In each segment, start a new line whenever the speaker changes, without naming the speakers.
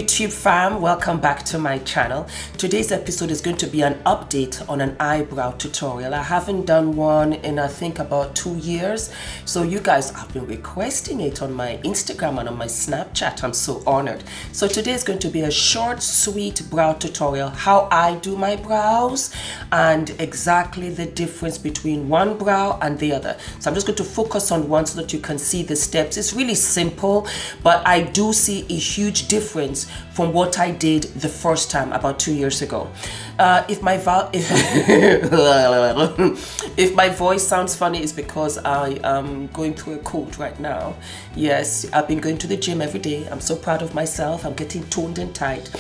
YouTube fam, welcome back to my channel. Today's episode is going to be an update on an eyebrow tutorial. I haven't done one in I think about 2 years, so you guys have been requesting it on my Instagram and on my Snapchat. I'm so honored. So today is going to be a short, sweet brow tutorial, how I do my brows and exactly the difference between one brow and the other. So I'm just going to focus on one so that you can see the steps. It's really simple, but I do see a huge difference from what I did the first time about 2 years ago. If my voice sounds funny, it's because I am going through a cold right now. Yes, I've been going to the gym every day. I'm so proud of myself. I'm getting toned and tight,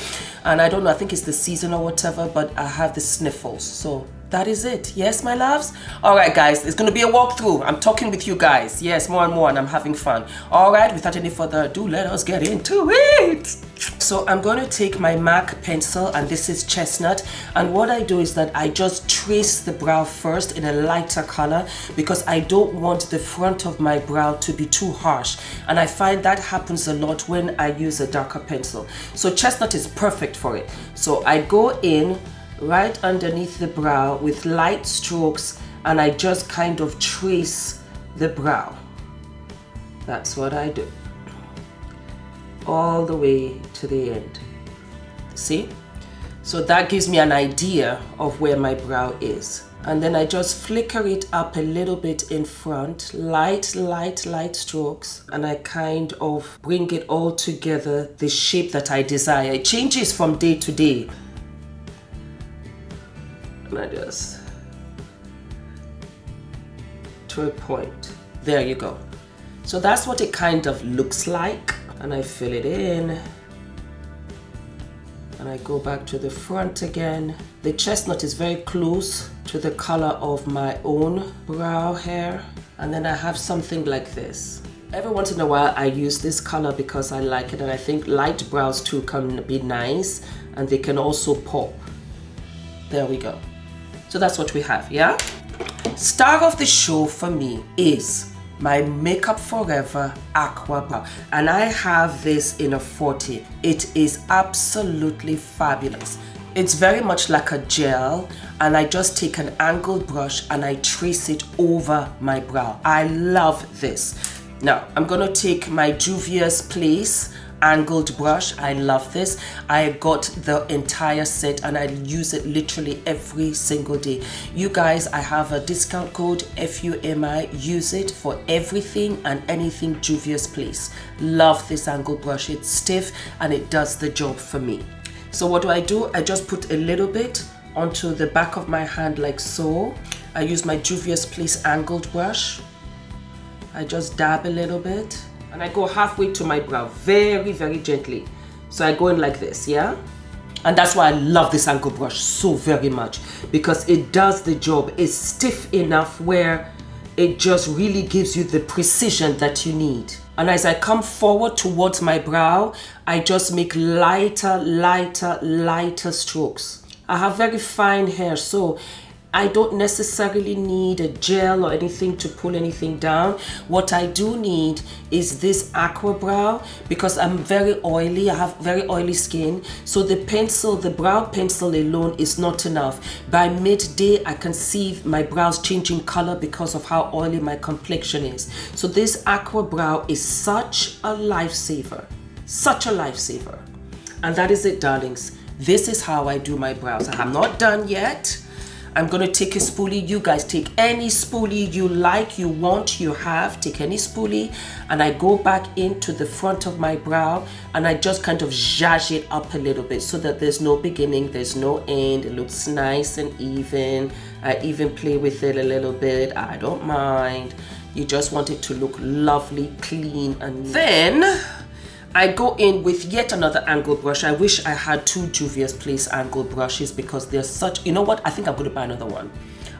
and I don't know, I think it's the season or whatever, but I have the sniffles, so that is it. Yes, my loves? All right, guys, it's going to be a walkthrough. I'm talking with you guys. Yes, more and more, and I'm having fun. All right, without any further ado, let us get into it. So I'm going to take my MAC pencil, and this is chestnut. And what I do is that I just trace the brow first in a lighter color because I don't want the front of my brow to be too harsh. And I find that happens a lot when I use a darker pencil. So chestnut is perfect for it. So I go in right underneath the brow with light strokes, and I just kind of trace the brow. That's what I do, all the way to the end. See? So that gives me an idea of where my brow is. And then I just flicker it up a little bit in front, light strokes, and I kind of bring it all together, the shape that I desire. It changes from day to day. And I just, to a point. There you go. So that's what it kind of looks like. And I fill it in. And I go back to the front again. The chestnut is very close to the color of my own brow hair. And then I have something like this. Every once in a while I use this color because I like it, and I think light brows too can be nice, and they can also pop. There we go. So that's what we have, yeah? Star of the show for me is my Makeup Forever Aqua Brow, and I have this in a 40. It is absolutely fabulous. It's very much like a gel, and I just take an angled brush and I trace it over my brow. I love this. Now I'm gonna take my Juvia's Place angled brush. I love this. I got the entire set and I use it literally every single day. You guys, I have a discount code FUMI. Use it for everything and anything Juvia's Place. Love this angled brush. It's stiff and it does the job for me. So what do? I just put a little bit onto the back of my hand like so. I use my Juvia's Place angled brush. I just dab a little bit. And I go halfway to my brow, very, very gently. So I go in like this, yeah? And that's why I love this angle brush so very much, because it does the job. It's stiff enough where it just really gives you the precision that you need. And as I come forward towards my brow, I just make lighter strokes. I have very fine hair, so I don't necessarily need a gel or anything to pull anything down. What I do need is this aqua brow because I'm very oily. I have very oily skin. So the pencil, the brow pencil alone is not enough. By midday, I can see my brows changing color because of how oily my complexion is. So this aqua brow is such a lifesaver. Such a lifesaver. And that is it, darlings. This is how I do my brows. I am not done yet. I'm gonna take a spoolie. You guys take any spoolie you like, you want, you have. Take any spoolie, and I go back into the front of my brow and I just kind of zhazh it up a little bit so that there's no beginning, there's no end. It looks nice and even. I even play with it a little bit. I don't mind. You just want it to look lovely, clean, and then I go in with yet another angle brush. I wish I had two Juvia's Place angle brushes because they're such, you know what? I think I'm going to buy another one.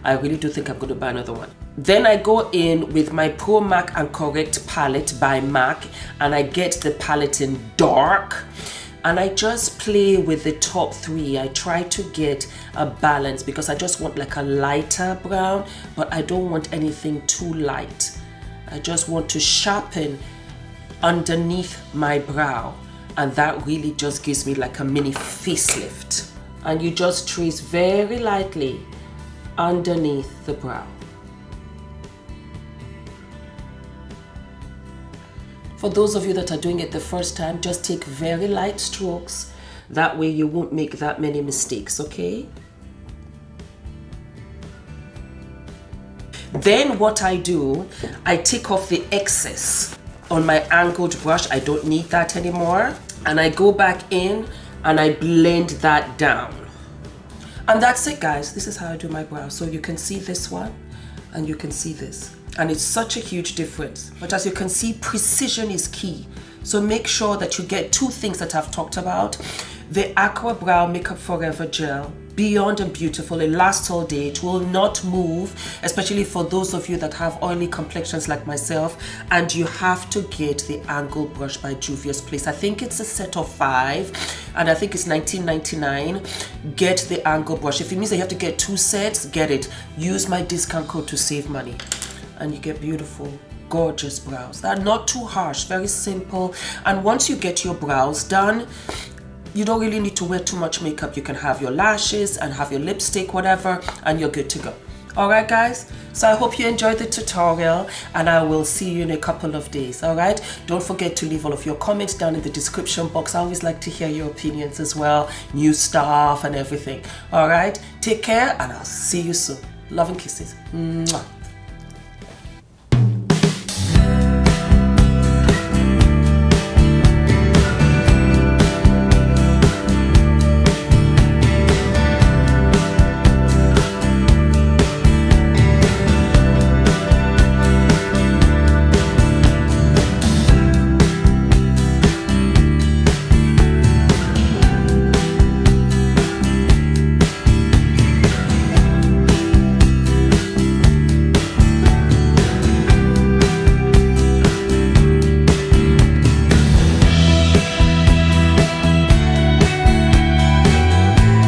I really do think I'm going to buy another one. Then I go in with my Pro Mac and Correct palette by MAC, and I get the palette in dark. And I just play with the top three. I try to get a balance because I just want like a lighter brown, but I don't want anything too light. I just want to sharpen underneath my brow and that really just gives me like a mini facelift. And you just trace very lightly underneath the brow. For those of you that are doing it the first time, just take very light strokes. That way you won't make that many mistakes, okay? Then what I do, I take off the excess on my angled brush. I don't need that anymore. And I go back in and I blend that down. And that's it, guys. This is how I do my brows. So you can see this one and you can see this. And it's such a huge difference. But as you can see, precision is key. So make sure that you get two things that I've talked about. The Aqua Brow Makeup Forever Gel, Beyond and Beautiful. It lasts all day. It will not move, especially for those of you that have oily complexions like myself. And you have to get the Angled Brush by Juvia's Place. I think it's a set of 5 and I think it's $19.99. Get the Angled Brush. If it means that you have to get 2 sets, get it. Use my discount code to save money. And you get beautiful, gorgeous brows. They're not too harsh, very simple. And once you get your brows done, you don't really need to wear too much makeup. You can have your lashes and have your lipstick, whatever, and you're good to go. All right, guys? So I hope you enjoyed the tutorial, and I will see you in a couple of days, all right? Don't forget to leave all of your comments down in the description box. I always like to hear your opinions as well, new stuff and everything, all right? Take care, and I'll see you soon. Love and kisses. Mwah.